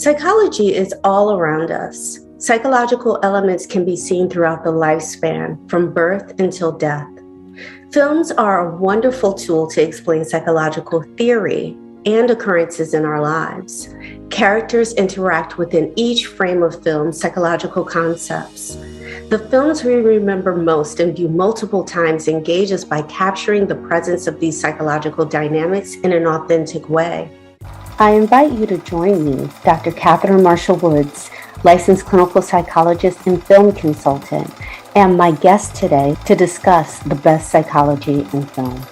Psychology is all around us. Psychological elements can be seen throughout the lifespan, from birth until death. Films are a wonderful tool to explain psychological theory and occurrences in our lives. Characters interact within each frame of film psychological concepts. The films we remember most and view multiple times engage us by capturing the presence of these psychological dynamics in an authentic way. I invite you to join me, Dr. Katherine Marshall Woods, licensed clinical psychologist and film consultant, and my guest today to discuss the best psychology in film.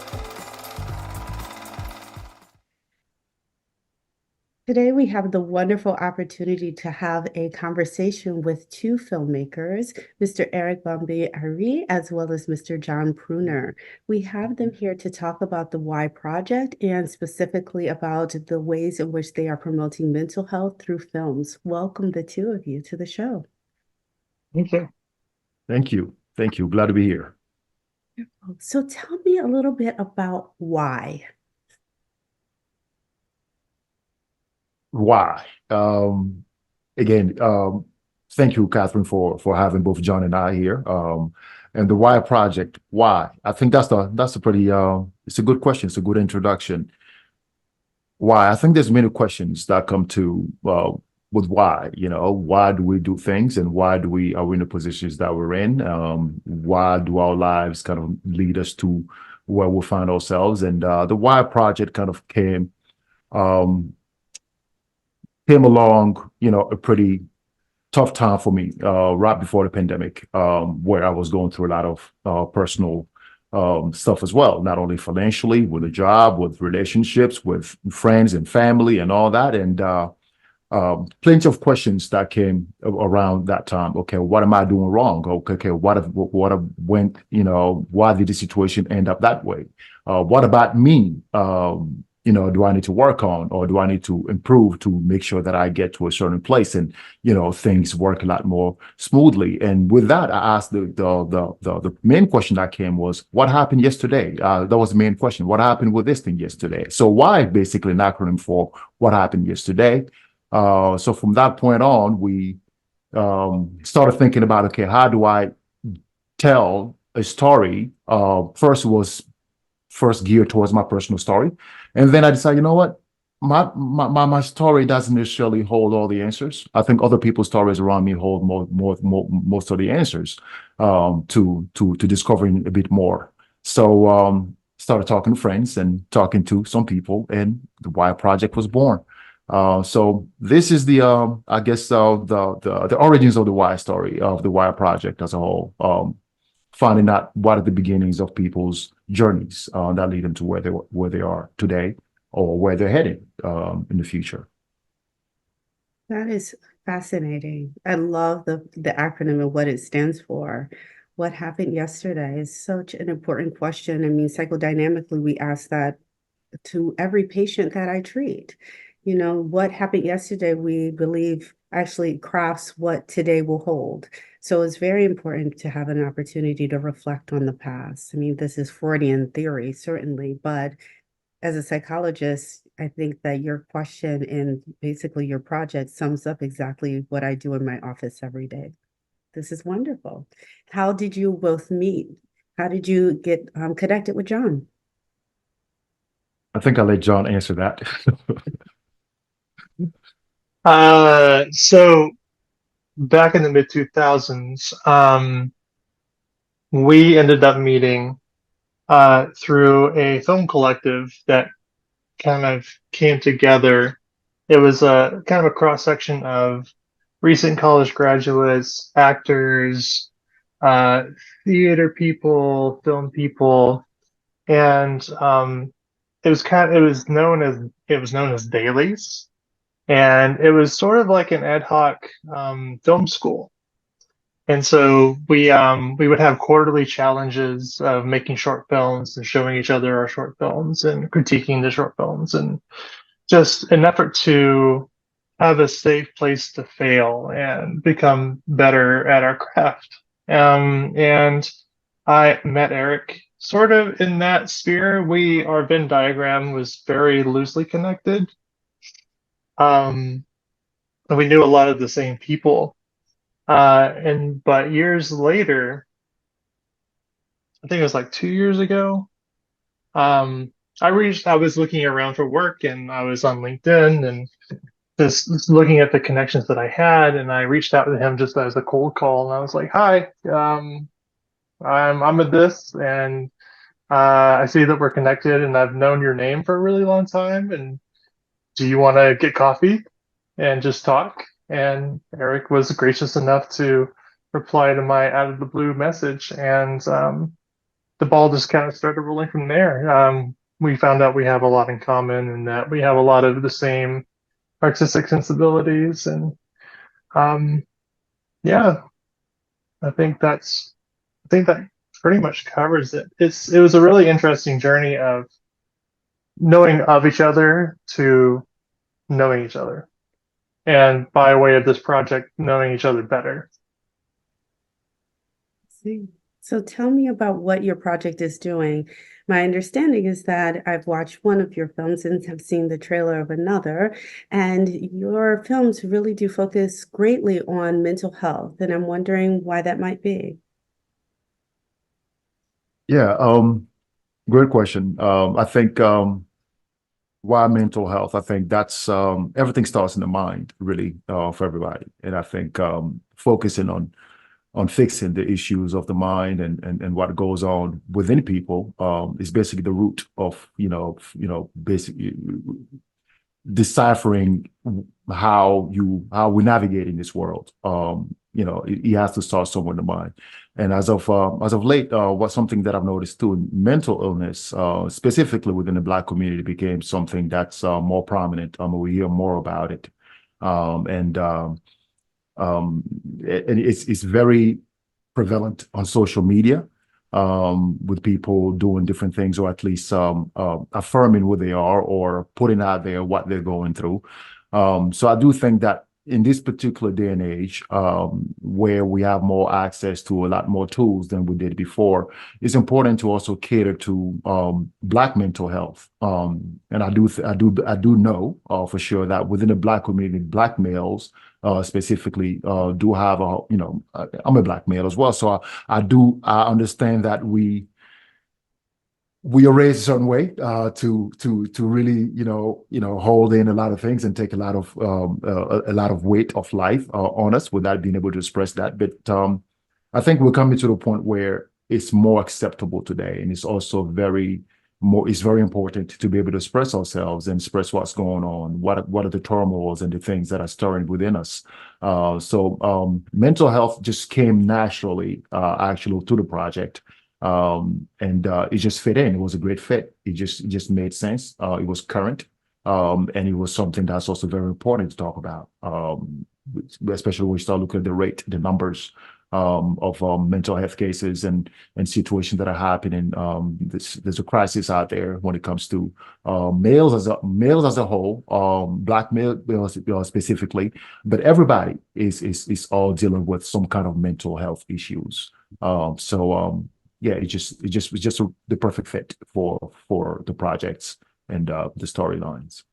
Today, we have the wonderful opportunity to have a conversation with two filmmakers, Mr. Eric Bomba-Ire as well as Mr. John Pruner. We have them here to talk about the Why Project and specifically about the ways in which they are promoting mental health through films. Welcome, the two of you, to the show. Thank you. Thank you. Thank you. Glad to be here. So tell me a little bit about why. Why? Again, thank you, Catherine, for having both John and I here. And the Why Project. Why? I think that's a pretty it's a good question. It's a good introduction. Why? I think there's many questions that come to with why. Why do we do things, and why are we in the positions that we're in? Why do our lives kind of lead us to where we find ourselves? And the Why Project kind of came along, a pretty tough time for me, right before the pandemic, where I was going through a lot of personal stuff as well, not only financially, with a job, with relationships, with friends and family and all that. And plenty of questions that came around that time. Okay, what am I doing wrong? Okay, why did the situation end up that way? What about me? Do I need to work on, or do I need to improve to make sure that I get to a certain place and, things work a lot more smoothly? And with that, I asked the main question that came was, what happened yesterday? That was the main question. What happened with this thing yesterday? So why, basically an acronym for what happened yesterday. So from that point on, we started thinking about, okay, how do I tell a story? First was geared towards my personal story. And then I decided, you know what? My story doesn't necessarily hold all the answers. I think other people's stories around me hold most of the answers to discovering a bit more. So started talking to friends and talking to some people, and the Why Project was born. So this is the I guess the origins of the Why story, of the Why Project as a whole. Finding out what are the beginnings of people's journeys that lead them to where they are today, or where they're heading in the future. That is fascinating. I love the acronym and what it stands for. What happened yesterday is such an important question. I mean, psychodynamically, we ask that to every patient that I treat. What happened yesterday, we believe actually crafts what today will hold. So it's very important to have an opportunity to reflect on the past. I mean, this is Freudian theory, certainly, but as a psychologist, I think that your question and basically your project sums up exactly what I do in my office every day. This is wonderful. How did you both meet? How did you get connected with John? I think I'll let John answer that. So back in the mid 2000s, we ended up meeting through a film collective that kind of came together. It was a kind of a cross section of recent college graduates, actors, theater people, film people, and it was known as dailies. And it was sort of like an ad hoc film school. And so we would have quarterly challenges of making short films and showing each other our short films and critiquing the short films, and just an effort to have a safe place to fail and become better at our craft. And I met Eric sort of in that sphere. Our Venn diagram was very loosely connected. we knew a lot of the same people. But years later, I think it was like 2 years ago, um, I was looking around for work and I was on LinkedIn and just looking at the connections that I had, and I reached out to him just as a cold call, and I was like, "Hi, I'm at this, and I see that we're connected, and I've known your name for a really long time, and do you want to get coffee and just talk?" And Eric was gracious enough to reply to my out of the blue message, and the ball just kind of started rolling from there. We found out we have a lot in common, and that we have a lot of the same artistic sensibilities, and um, yeah, I think that pretty much covers it. It was a really interesting journey of knowing of each other to knowing each other, and by way of this project, knowing each other better. See. So tell me about what your project is doing. My understanding is that I've watched one of your films and have seen the trailer of another, and your films really do focus greatly on mental health, and I'm wondering why that might be. Yeah, great question. I think why mental health? I think that's everything starts in the mind, really, for everybody. And I think focusing on fixing the issues of the mind and what goes on within people is basically the root of basically deciphering how we navigate in this world. It has to start somewhere in the mind. And as of late, what's something that I've noticed too, mental illness, specifically within the Black community, became something that's more prominent. We hear more about it, um, and um, and it's very prevalent on social media, with people doing different things, or at least affirming who they are or putting out there what they're going through. So I do think that in this particular day and age, where we have more access to a lot more tools than we did before, it's important to also cater to Black mental health. And I do know for sure that within the Black community, Black males specifically do have I'm a Black male as well, so I understand that we are raised a certain way to really hold in a lot of things and take a lot of weight of life on us without being able to express that. But I think we're coming to the point where it's more acceptable today, and it's also it's very important to be able to express ourselves and express what's going on, what are the turmoils and the things that are stirring within us. So mental health just came naturally, actually, to the project. And it just fit in. It was a great fit. It just made sense. It was current, and it was something that's also very important to talk about, especially when we start looking at the numbers of mental health cases and situations that are happening. There's a crisis out there when it comes to males as a whole, Black males specifically, but everybody is all dealing with some kind of mental health issues. So yeah, it was just the perfect fit for the projects and the storylines.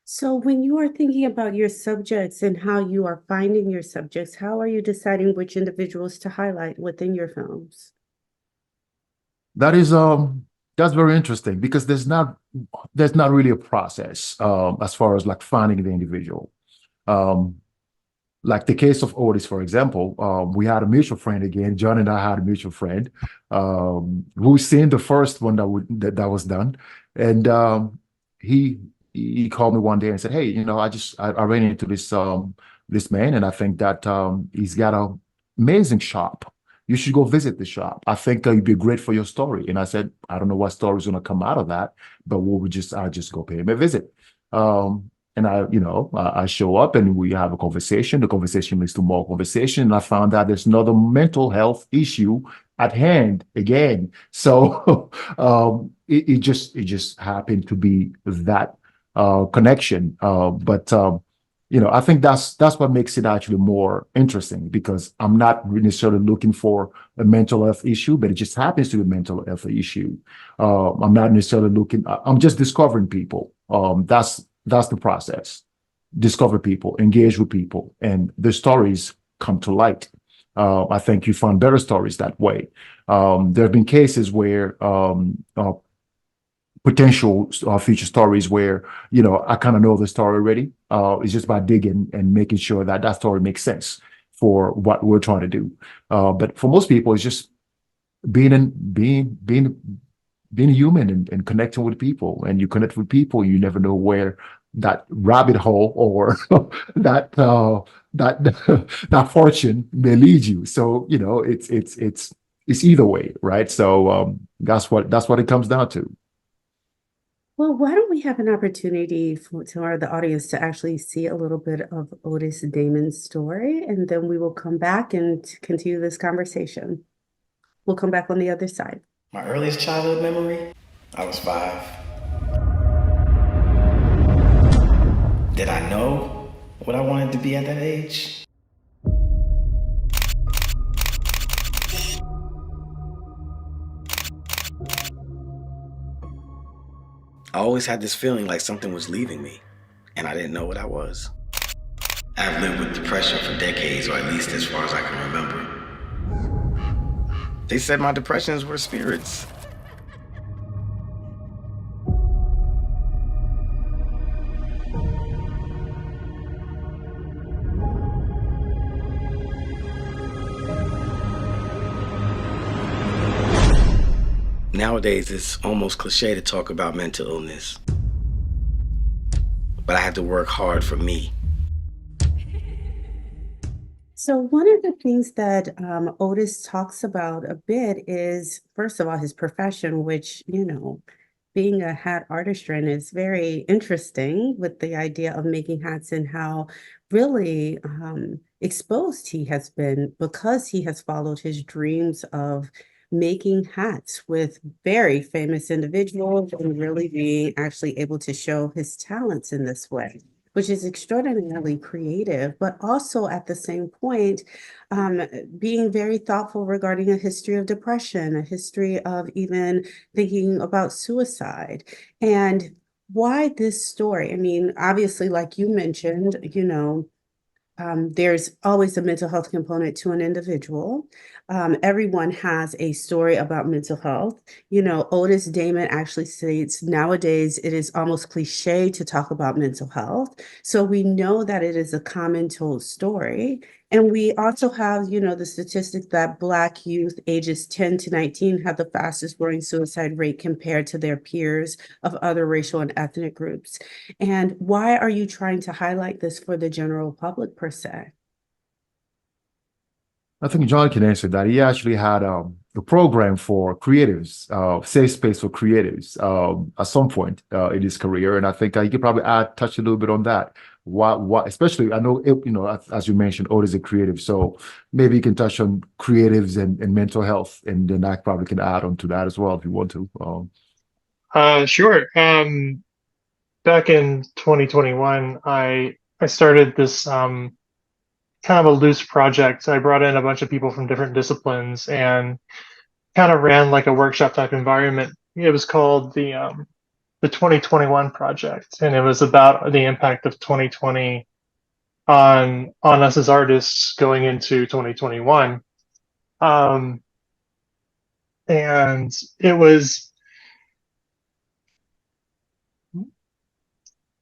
So when you are thinking about your subjects and how you are finding your subjects, how are you deciding which individuals to highlight within your films? That is that's very interesting because there's not really a process as far as like finding the individual. Um, like the case of Otis, for example, we had a mutual friend again. John and I had a mutual friend who seen the first one that was done, and he he called me one day and said, "Hey, I ran into this man, and I think that he's got an amazing shop. You should go visit the shop. I think it'd be great for your story." And I said, "I don't know what story is going to come out of that, but I'll just go pay him a visit." And I show up and we have a conversation. The conversation leads to more conversation. And I found out there's another mental health issue at hand again. So it just happened to be that connection. But I think that's what makes it actually more interesting, because I'm not necessarily looking for a mental health issue, but it just happens to be a mental health issue. I'm not necessarily looking. I'm just discovering people. That's the process. discover people, engage with people, and the stories come to light. I think you find better stories that way. There have been cases where potential future stories where I kind of know the story already. It's just by digging and making sure that that story makes sense for what we're trying to do. But for most people, it's just being human and connecting with people. And you connect with people, you never know where that rabbit hole or that that that fortune may lead you. So it's either way, right? So that's what it comes down to. Well, why don't we have an opportunity for the audience to actually see a little bit of Otis Damon's story, and then we will come back and continue this conversation. We'll come back on the other side. My earliest childhood memory, I was 5. Did I know what I wanted to be at that age? I always had this feeling like something was leaving me, and I didn't know what I was. I've lived with depression for decades, or at least as far as I can remember. They said my depressions were spirits. Nowadays, it's almost cliche to talk about mental illness. But I had to work hard for me. So one of the things that Otis talks about a bit is, first of all, his profession, which, being a hat artistry is very interesting with the idea of making hats and how really exposed he has been because he has followed his dreams of making hats with very famous individuals and really being actually able to show his talents in this way, which is extraordinarily creative, but also at the same point, being very thoughtful regarding a history of depression, a history of even thinking about suicide. And why this story? I mean, obviously, like you mentioned, there's always a mental health component to an individual. Everyone has a story about mental health. Otis Damon actually states nowadays it is almost cliche to talk about mental health. So we know that it is a common told story. And we also have, the statistic that Black youth ages 10 to 19 have the fastest growing suicide rate compared to their peers of other racial and ethnic groups. And why are you trying to highlight this for the general public per se? I think John can answer that. He actually had a program for creatives, safe space for creatives, at some point in his career, and I think he could probably touch a little bit on that. What, especially, I know, as you mentioned, Otis is a creative, so maybe you can touch on creatives and mental health, and then I probably can add on to that as well if you want to. Sure. Back in 2021, I started this kind of a loose project. I brought in a bunch of people from different disciplines and kind of ran like a workshop type environment. It was called the 2021 project, and it was about the impact of 2020 on us as artists going into 2021. Um, and it was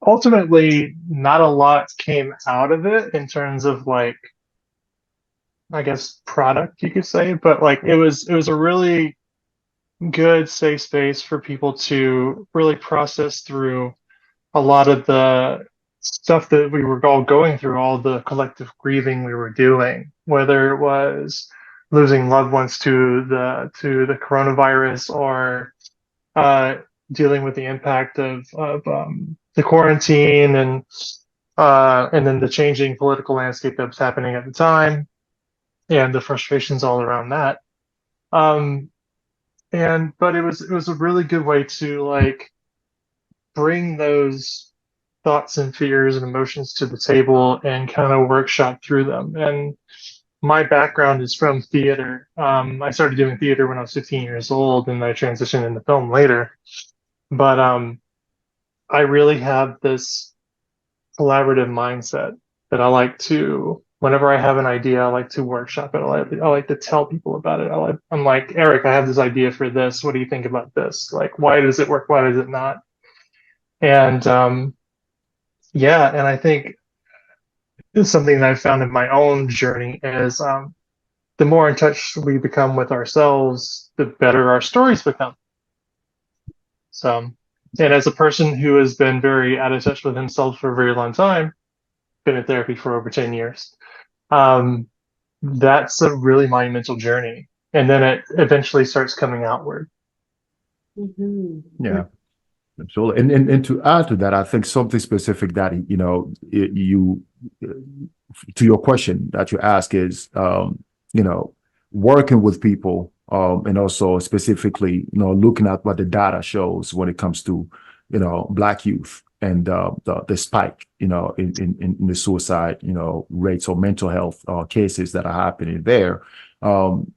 ultimately not a lot came out of it in terms of like, I guess, product you could say, but like it was a really good safe space for people to really process through a lot of the stuff that we were all going through, all the collective grieving we were doing, whether it was losing loved ones to the coronavirus or uh, dealing with the impact of the quarantine and then the changing political landscape that was happening at the time and the frustrations all around that. Um, but it was a really good way to like bring those thoughts and fears and emotions to the table and kind of workshop through them. And my background is from theater. I started doing theater when I was 15 years old, and I transitioned into film later. But I really have this collaborative mindset that I like to, whenever I have an idea, I like to workshop it. I like to tell people about it. I'm like, Eric, I have this idea for this. What do you think about this? Like, why does it work? Why does it not? And yeah, and I think it's something that I've found in my own journey is the more in touch we become with ourselves, the better our stories become. So, and as a person who has been very out of touch with himself for a very long time, been in therapy for over 10 years, um, that's a really monumental journey. And then it eventually starts coming outward. Mhm. Yeah. Absolutely. And to add to that, I think something specific that, you, to your question that you ask is, working with people, and also specifically, looking at what the data shows when it comes to, Black youth and the spike, in the suicide, rates or mental health cases that are happening there. Um,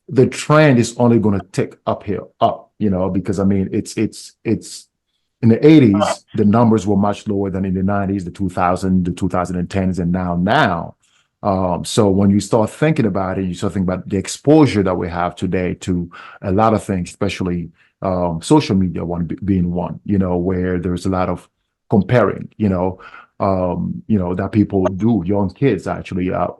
the trend is only going to tick uphill up, because I mean, it's in the 80s, the numbers were much lower than in the 90s, the 2000s, the 2010s, and now. So when you start thinking about it, you start thinking about the exposure that we have today to a lot of things, especially social media, being one, where there's a lot of comparing, that people do, young kids actually, have,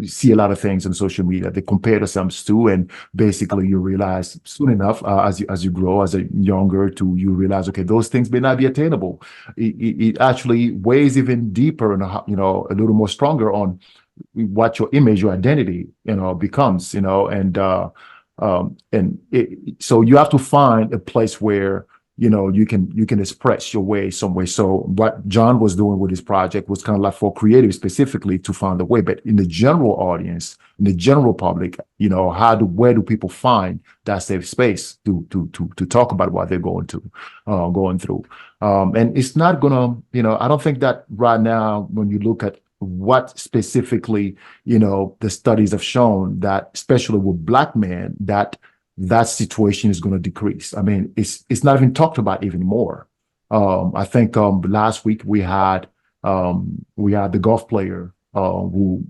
see a lot of things on social media. They compare themselves to, and basically you realize soon enough, as you grow as a younger, to you realize, okay, those things may not be attainable. It actually weighs even deeper and, a little more stronger on what your image, your identity, becomes, so you have to find a place where you can express your way some way. So what John was doing with his project was kind of like for creatives specifically to find a way. But in the general audience, in the general public, where do people find that safe space to talk about what they're going through? And it's not gonna, I don't think that right now, when you look at what specifically, the studies have shown that, especially with Black men, that situation is going to decrease. I mean, it's not even talked about even more. I think last week we had the golf player who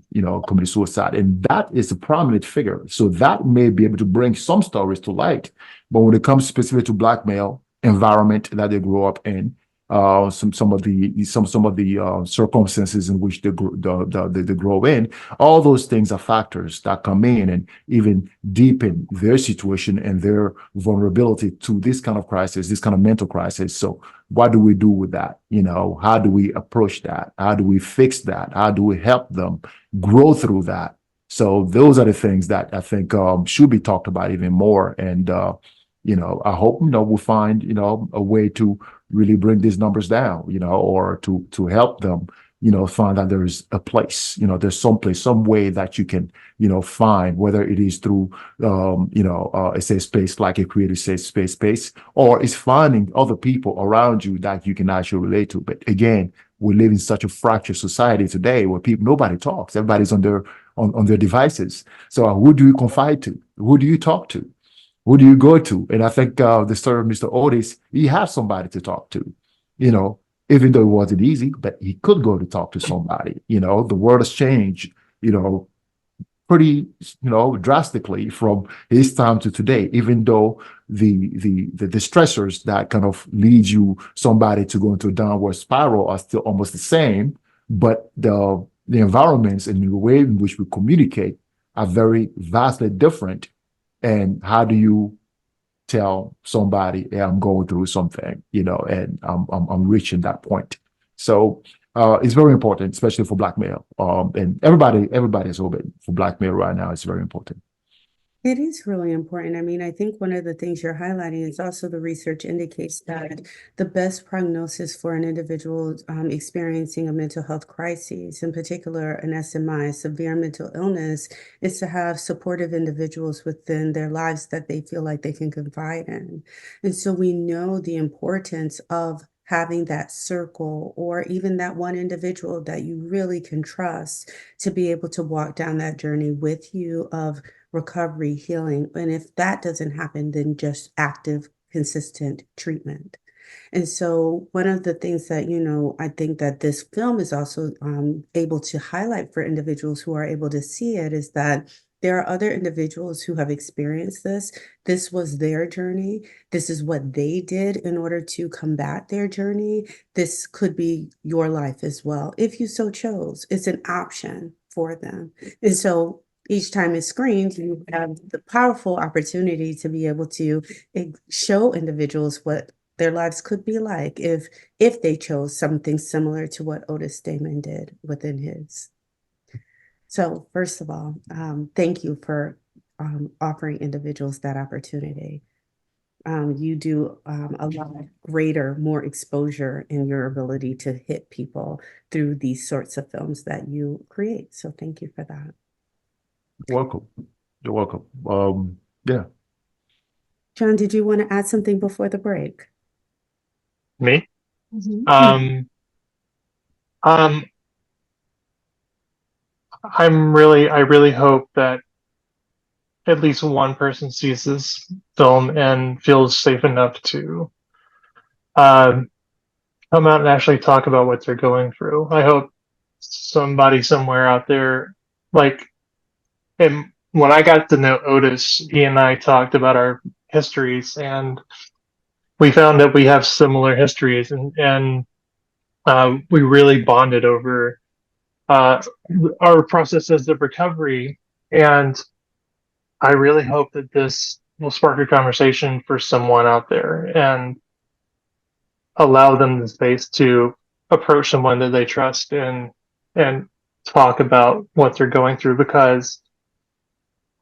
committed suicide, and that is a prominent figure. So that may be able to bring some stories to light. But when it comes specifically to Black male environment that they grow up in, some of the circumstances in which they grow in, all those things are factors that come in and even deepen their situation and their vulnerability to this kind of crisis, this kind of mental crisis. So what do we do with that? How do we approach that? How do we fix that? How do we help them grow through that? So those are the things that I think should be talked about even more. And I hope we'll find a way to really bring these numbers down, or to help them, find that there's a place, there's some place, some way that you can, find, whether it is through, a safe space, like a creative safe space, or it's finding other people around you that you can actually relate to. But again, we live in such a fractured society today where nobody talks. Everybody's on their devices. So who do you confide to? Who do you talk to? Who do you go to? And I think the story of Mr. Otis, he has somebody to talk to, even though it wasn't easy, but he could go to talk to somebody. The world has changed, pretty, drastically from his time to today, even though the stressors that kind of lead somebody to go into a downward spiral are still almost the same, but the environments and the way in which we communicate are very vastly different. And how do you tell somebody, hey, I'm going through something, and I'm reaching that point. So it's very important, especially for Black male. And everybody's open for Black male right now. It's very important. It is really important. I mean, I think one of the things you're highlighting is also the research indicates that the best prognosis for an individual experiencing a mental health crisis, in particular an SMI, severe mental illness, is to have supportive individuals within their lives that they feel like they can confide in. And so we know the importance of having that circle or even that one individual that you really can trust to be able to walk down that journey with you of recovery, healing. And if that doesn't happen, then just active, consistent treatment. And so one of the things that, I think that this film is also able to highlight for individuals who are able to see it is that there are other individuals who have experienced this. This was their journey. This is what they did in order to combat their journey. This could be your life as well, if you so chose. It's an option for them. And so each time it's screened, you have the powerful opportunity to be able to show individuals what their lives could be like if they chose something similar to what Otis Damón did within his. So first of all, thank you for offering individuals that opportunity. You do a lot greater, more exposure in your ability to hit people through these sorts of films that you create. So thank you for that. Welcome. You're welcome. Yeah. John, did you want to add something before the break? Me? Mhm. I really hope that at least one person sees this film and feels safe enough to um, come out and actually talk about what they're going through. I hope somebody somewhere out there, like, and when I got to know Otis, he and I talked about our histories, and we found that we have similar histories, and we really bonded over uh, our processes of recovery. And I really hope that this will spark a conversation for someone out there and allow them the space to approach someone that they trust and talk about what they're going through. Because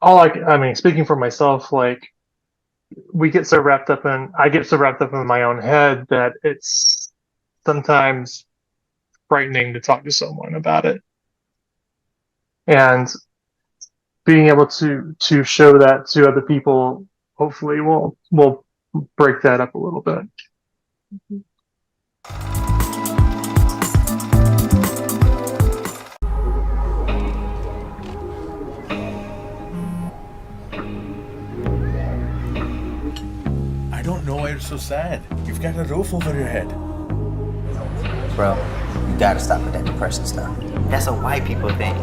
I mean, speaking for myself, like, I get so wrapped up in my own head that it's sometimes frightening to talk to someone about it. And being able to show that to other people hopefully will break that up a little bit. I don't know why you're so sad. You've got a roof over your head. Bro, you gotta stop with that depression stuff. That's a white people thing.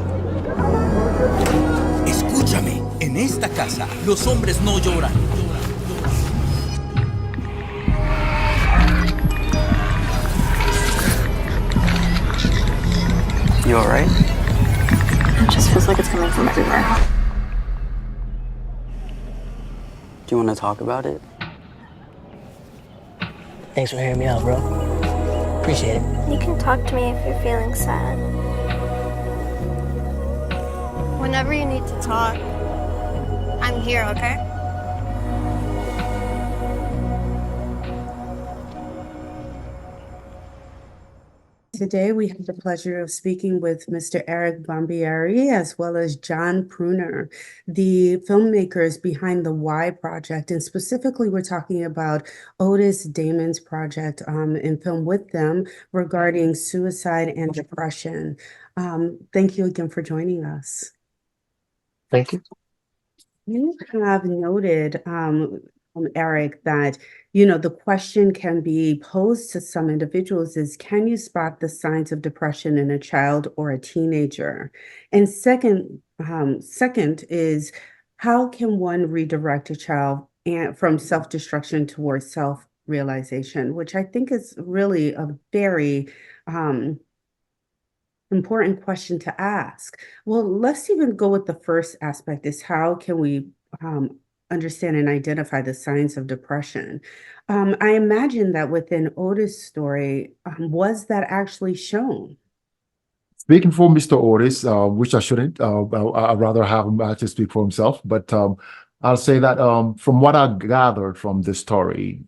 Escúchame, en esta casa los hombres no lloran. You alright? It just feels like it's coming from everywhere. Do you wanna talk about it? Thanks for hearing me out, bro. Appreciate it. You can talk to me if you're feeling sad. Whenever you need to talk, I'm here, okay? Today, we have the pleasure of speaking with Mr. Eric Bomba-Ire as well as John Pruner, the filmmakers behind the Why Project. And specifically, we're talking about Otis Damon's project in film with them regarding suicide and depression. Thank you again for joining us. Thank you. You have noted, Eric, that the question can be posed to some individuals is, can you spot the signs of depression in a child or a teenager? And second is, how can one redirect a child from self-destruction towards self-realization, which I think is really a very important question to ask. Well, let's even go with the first aspect is, how can we understand and identify the signs of depression? I imagine that within Otis' story, was that actually shown? Speaking for Mr. Otis, which I shouldn't, I'd rather have him actually speak for himself. But I'll say that from what I gathered from this story,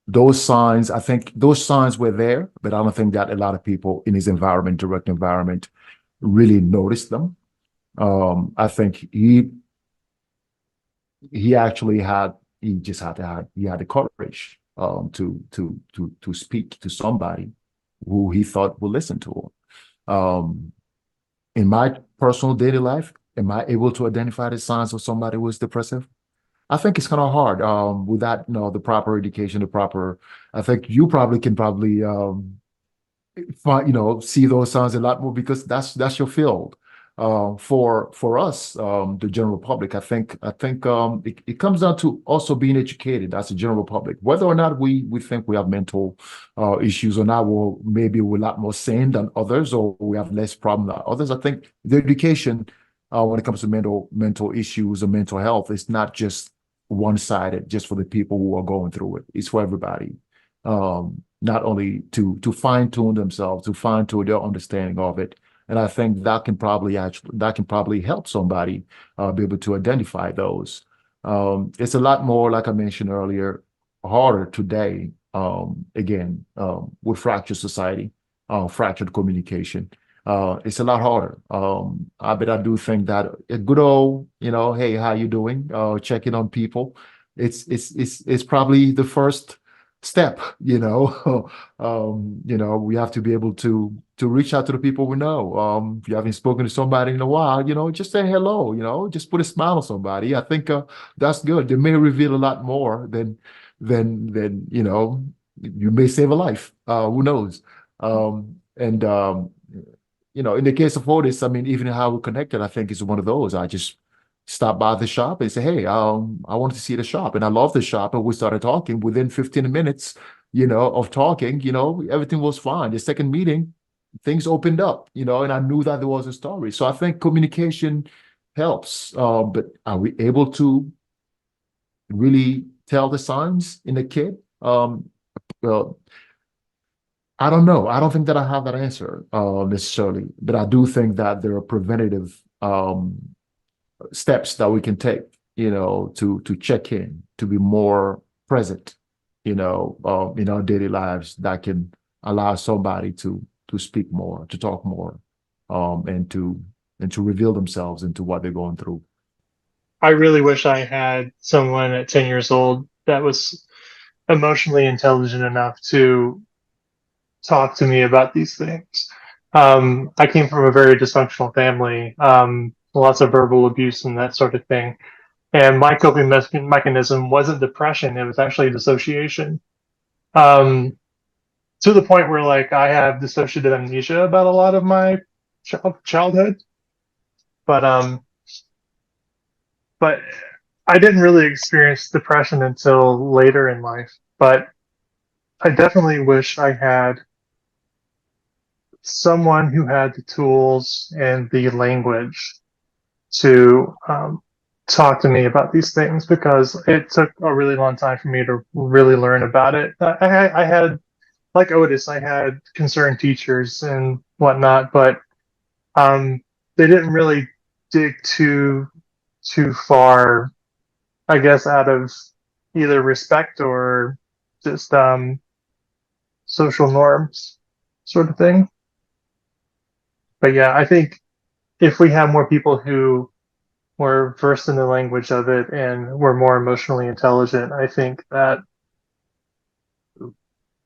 those signs, I think those signs were there, but I don't think that a lot of people in his environment, direct environment, really noticed them. I think he actually had the courage to speak to somebody who he thought would listen to him. In my personal daily life, am I able to identify the signs of somebody who is depressive? I think it's kind of hard without the proper education, the proper. I think you probably can probably find see those signs a lot more because that's your field. For us, the general public, I think it comes down to also being educated as a general public, whether or not we think we have mental issues or not. Maybe we're a lot more sane than others, or we have less problem than others. I think the education when it comes to mental issues or mental health, it's not just one-sided, just for the people who are going through it. It's for everybody. Not only to fine-tune themselves, to fine-tune their understanding of it. And I think that can probably help somebody be able to identify those. It's a lot more, like I mentioned earlier, harder today, again, with fractured society, fractured communication. It's a lot harder. I do think that a good old, hey, how you doing? Checking on people. It's probably the first step, we have to be able to reach out to the people we know. If you haven't spoken to somebody in a while, just say hello, just put a smile on somebody. I think that's good. They may reveal a lot more than you may save a life. Who knows? And in the case of Otis, I mean, even how we connected, I think is one of those. I just stopped by the shop and say, hey, I wanted to see the shop. And I love the shop. And we started talking within 15 minutes, of talking, everything was fine. The second meeting, things opened up, and I knew that there was a story. So I think communication helps. But are we able to really tell the signs in a kid? Well, I don't know. I don't think that I have that answer necessarily, but I do think that there are preventative steps that we can take, to check in, to be more present, in our daily lives that can allow somebody to speak more, to talk more, and to reveal themselves into what they're going through. I really wish I had someone at 10 years old that was emotionally intelligent enough to talk to me about these things. I came from a very dysfunctional family, lots of verbal abuse and that sort of thing. And my coping mechanism wasn't depression, it was actually dissociation. To the point where like I have dissociative amnesia about a lot of my childhood. But I didn't really experience depression until later in life. But I definitely wish I had someone who had the tools and the language to talk to me about these things, because it took a really long time for me to really learn about it. I had, like Otis, I had concerned teachers and whatnot, but they didn't really dig too far, I guess, out of either respect or just social norms sort of thing. But yeah, I think if we have more people who were versed in the language of it and were more emotionally intelligent, I think that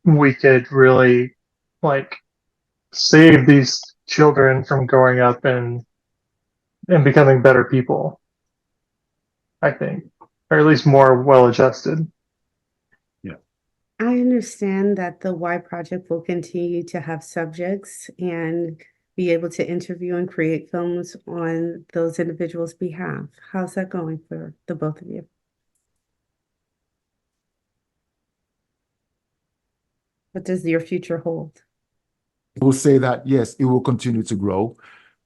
we could really like save these children from growing up and becoming better people, I think, or at least more well-adjusted. Yeah. I understand that the Y Project will continue to have subjects and be able to interview and create films on those individuals' behalf. How's that going for the both of you? What does your future hold? We'll say that, yes, it will continue to grow.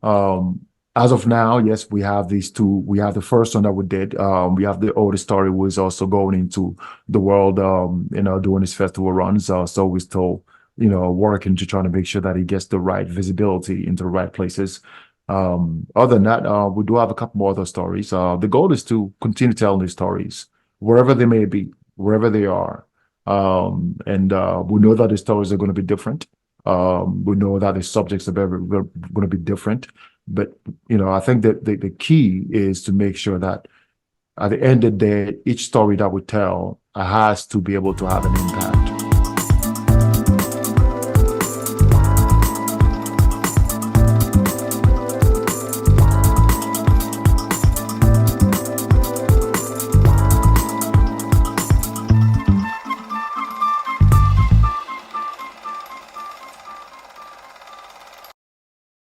As of now, yes, we have these two. We have the first one that we did. We have the Otis story, who is also going into the world, doing his festival runs. So we're still, working to try to make sure that he gets the right visibility into the right places. Other than that, we do have a couple more other stories. The goal is to continue telling these stories, wherever they may be, wherever they are. And we know that the stories are going to be different. We know that the subjects are going to be different. But, I think that the key is to make sure that at the end of the day, each story that we tell has to be able to have an impact.